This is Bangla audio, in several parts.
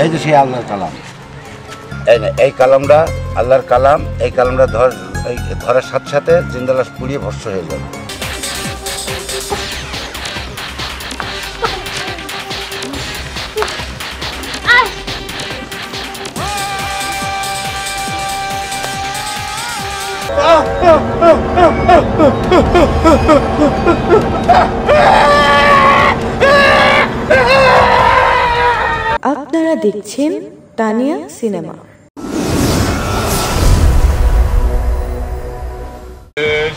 এই যে সেই আল্লাহর কালাম। এই কালামটা আল্লাহর কালাম। এই কালামটা ধরার সাথে সাথে জিন্দা লাশ পুড়িয়ে ভস্ম হয়ে যাবে। আপনারা দেখছেন তানিয়া সিনেমা।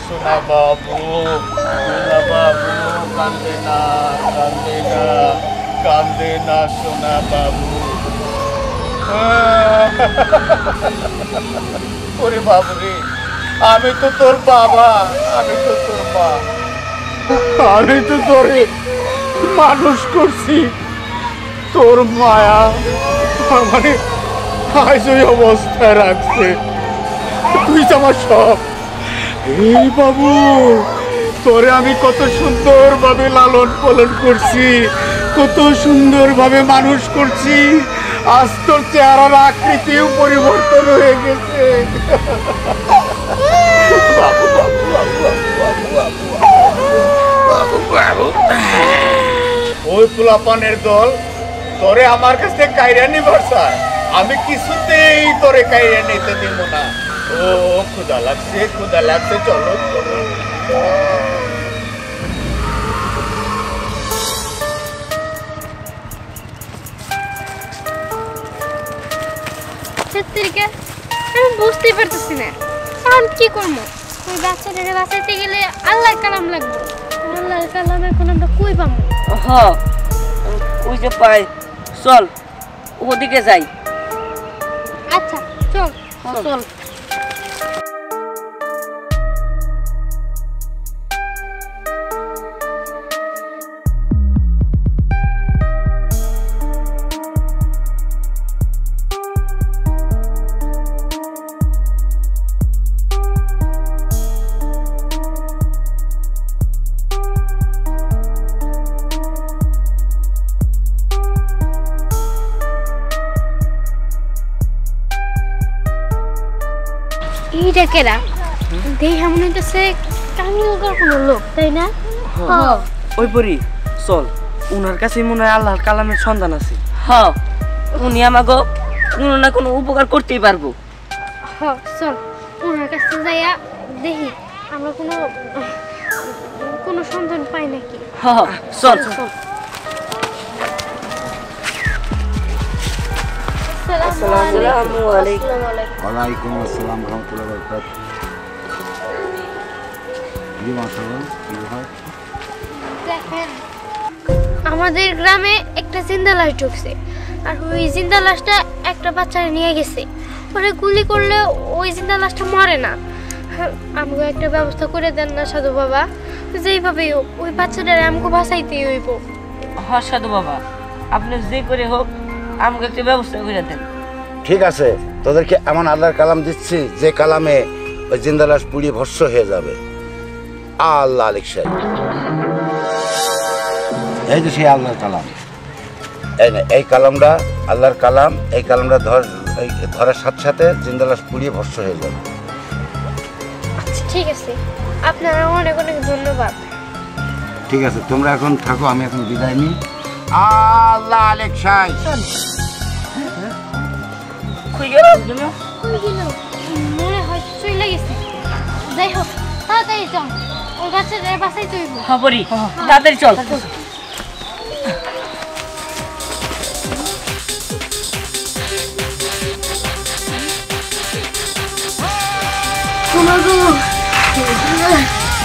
সোনা বাবু, সোনা বাবু, কান্দে না, কান্দে না, কান্দে না সোনা বাবু। ওরে বাবু রে, আমি তো তোর বাবা, আমি তো তোর মা, আমি তো তোরে মানুষ করছি। তোর মায়া মানে আজ ওই অবস্থায় রাখছে। তুই আমার সব। এই বাবু, তোরে আমি কত সুন্দরভাবে লালন পালন করছি, কত সুন্দরভাবে মানুষ করছি। আজ তোর চেহারার আকৃতিও পরিবর্তন হয়ে গেছে। ওই পোলাপানের দল তোরে আমার কাছে কাইরা নিবার চায়, আমি কিছুতেই তোরে কাইরা নিতে দিব না। ও ক্ষুধা লাগছে, ক্ষুধা লাগছে, চলো চলো। আমি বুঝতেই পারতেছি না কারণ কি করবো। ওই বাচ্চাটাকে বাঁচাইতে গেলে আল্লাহর কালাম লাগবে। আল্লাহর কালাম এখন আমরা কই পাবো? ওই যে পাই, চল ওদিকে যাই। আচ্ছা চল চল। এইটা কেরা? দেখা মনে হইতেছে কামিলকার কোনো লোক, তাই না? ওই পরি চল, উনার কাছে মনে হয় আল্লাহর কালামের সন্ধান আছে। হ্যাঁ, উনি আমাকে কোনো না কোনো উপকার করতেই পারবো। চল ওনার কাছে যাইয়া দেখি আমরা কোনো সন্ধান পাই নাকি। চল চল। আসসালামু আলাইকুম। ওয়ালাইকুম আসসালাম রহমতুল্লাহ বরকাত। দেখেন, আমাদের গ্রামে একটা জিন্দা লাশ ঢুকছে, আর ওই জিন্দা লাশটা একটা বাচ্চারা নিয়ে গেছে। ওরা গুলি করলে ওই জিন্দা লাশটা মরে না। আমাকে একটা ব্যবস্থা করে দেন না সাধু বাবা? যেইভাবে হোক ওই বাচ্চাটারে আমাকে বাঁচাইতেই হইব। হ্যাঁ সাধু বাবা, আপনি যে করে হোক আমাকে একটা ব্যবস্থা করে দেন। ঠিক আছে, তোদেরকে এমন আল্লাহর কালাম দিচ্ছি যে কালামে ওই জিন্দা লাশ পুড়িয়ে ভস্ম হয়ে যাবে। আল্লাহ আলিক সাহেব, এই যে সেই আল্লাহর কালাম। এই কালামটা আল্লাহর কালাম। এই কালামটা ধরার সাথে সাথে জিন্দা লাশ পুড়িয়ে ভস্ম হয়ে যাবে। আচ্ছা ঠিক আছে, আপনারা অনেক অনেক ধন্যবাদ। ঠিক আছে, তোমরা এখন থাকো, আমি এখন বিদায় নিই। আল্লাহ আলিক সাহেব, মনে হয় চলে গেছে। যাই হোক, তাড়াতাড়ি চল, ওই বাচ্চাটা বাঁচাইতে হইব। হ্যাঁ পরি, তাড়াতাড়ি চল।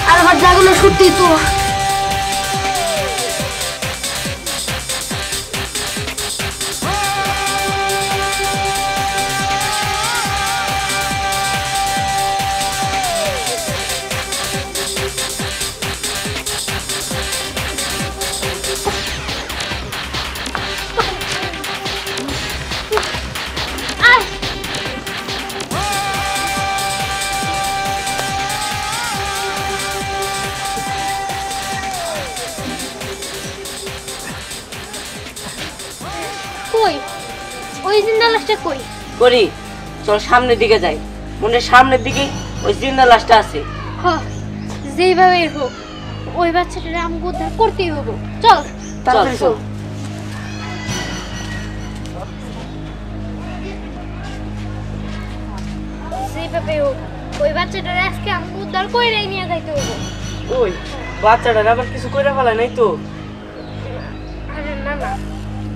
আর আমার জাগুলো সত্যি তো। ওই জিন্দা লাশটা কই? করি চল সামনের দিকে যাই, মনে হয় সামনের দিকে ওই জিন্দা লাশটা আছে। হ, যেভাবে হোক ওই বাচ্চাটারে আমাকে উদ্ধার করতেই হবো। চল তাড়াতাড়ি চল। যেভাবে হোক ওই বাচ্চাটারে আজকে আমাকে উদ্ধার করে নিয়ে যাইতে হবো। ওই বাচ্চাটা আবার কিছু কইরা ফেলায় নাই তো? আরে না না,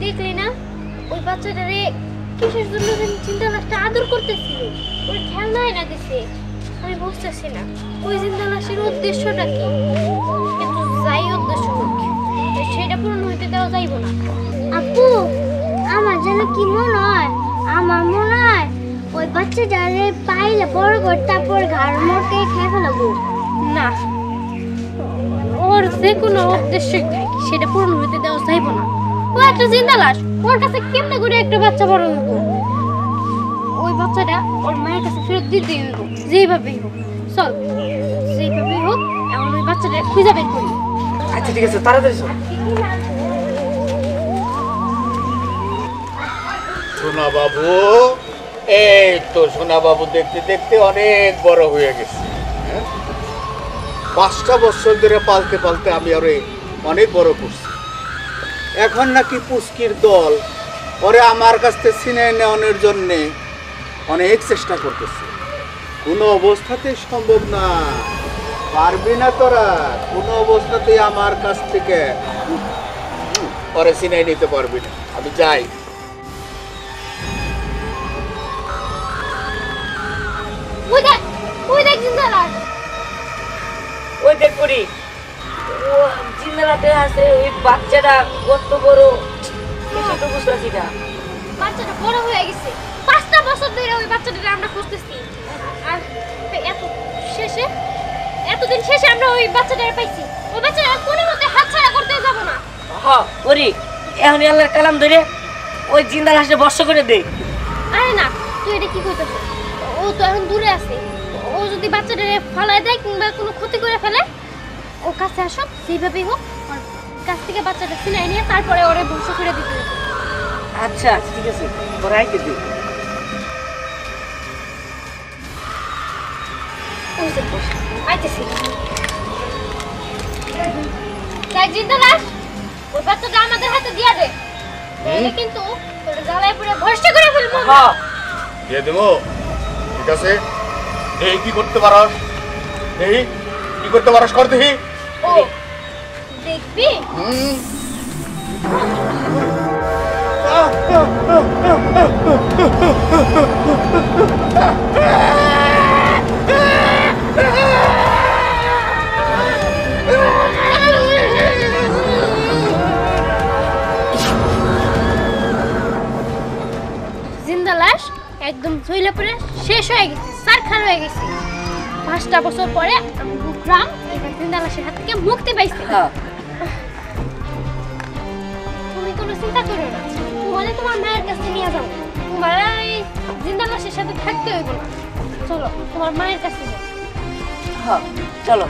দেখলি না ওই বাচ্চাটারে কিসের জন্য যেন চিন্তা লাশটা আদর করতেছিল, ওর খেলনা এনে দিছে। আমি বুঝতেছি না ওই চিন্তা লাশের উদ্দেশ্যটা কি, কিন্তু যাই উদ্দেশ্য হোক সেটা পূরণ হইতে দেওয়া যাইব না। আপু, আমার যেন কি মনে হয়, আমার মনে হয় ওই বাচ্চাটারে পাইলে বড় করে তারপর ঘাড় মোটে খেয়ে ফেলাবো। না, ওর যে কোনো উদ্দেশ্যই থাকে সেটা পূরণ হইতে দেওয়া যাইব না। ও একটা জিন্দা লাশ, ওর কাছে কেমনে করে একটা বাচ্চা বড় হইব? ওই বাচ্চাটা ওর মায়ের কাছে ফেরত দিতেই হইব, যেইভাবেই হোক। চল, যেইভাবেই হোক এখন ওই বাচ্চাটা খুঁজে বের করি। আচ্ছা ঠিক আছে, তাড়াতাড়ি চল। সোনা বাবু, এই তো সোনা বাবু দেখতে দেখতে অনেক বড় হয়ে গেছে। 5টা বছর ধরে পালতে পালতে আমি ওরে অনেক বড় করছি। এখন নাকি পুস্কির দল ওরে আমার কাছ থেকে ছিনিয়ে নেওয়ানোর জন্যে অনেক চেষ্টা করতেছে। কোনো অবস্থাতেই সম্ভব না, পারবি না তোরা, কোনো অবস্থাতেই আমার কাছ থেকে ওরে ছিনিয়ে নিতে পারবি না। আমি যাই। ওই দেখ জিন্দা লাশ। ওই দেখ করি ও জিন্দালাতে আছে, ওই বাচ্চাটা কত বড় কিছু তো বুঝতেছি না। বাচ্চাটা বড় হয়ে গেছে, 5টা বছর ধরে ওই বাচ্চাটাকে আমরা খুঁজতেছি। আর এতদিন শেষে আমরা ওই বাচ্চাটাকে পাইছি। ওই বাচ্চাটা কোনো মতে হাতছাড়া করতে যাব না। হ্যাঁ করি, এখন আল্লাহর কালাম ধরে ওই জিন্দা লাশটা বর্ষ করে দে। আরে না, তুই এটা কি কইতেছিস? ও তো এখন দূরে আছে, ও যদি বাচ্চাটাকে ফালায় দেয় কিংবা কোনো ক্ষতি করে ফেলে, ও কাছে আসো, যেভাবেই হোক ওর কাছ থেকে বাচ্চাটা ছিনাই নিয়ে তারপরে ওরে বর্ষ করে দিতে হবে। আচ্ছা ঠিক আছে, পরে আইতে দে। ওই যে বস, আইতেছি। দেখ জিন্দা লাশ, ওই বাচ্চাটা আমাদের হাতে দিয়া দে, নইলে কিন্তু তোর জ্বালায় পুরো ভরসা করে ফেলবো। হ্যাঁ দিয়ে দেবো, ঠিক আছে। এই কি করতে পারস, এই কি করতে পারস কর দেখি। ও দেখবি? জিন্দা লাশ একদম ঝইলা পড়ে শেষ হয়ে গেছে, সারখার হয়ে গেছে। 5টা বছর পরে আমাদের গ্রাম এবার জিন্দা লাশের হাত থেকে মুক্তি পাইছে। হ্যাঁ তুমি কোনো চিন্তা করো না, তোমাদের তোমার মায়ের কাছে নিয়ে যাও। তোমার এই জিন্দা লাশের সাথে থাকতে হইব না। চলো তোমার মায়ের কাছে যাও। হ্যাঁ চলো।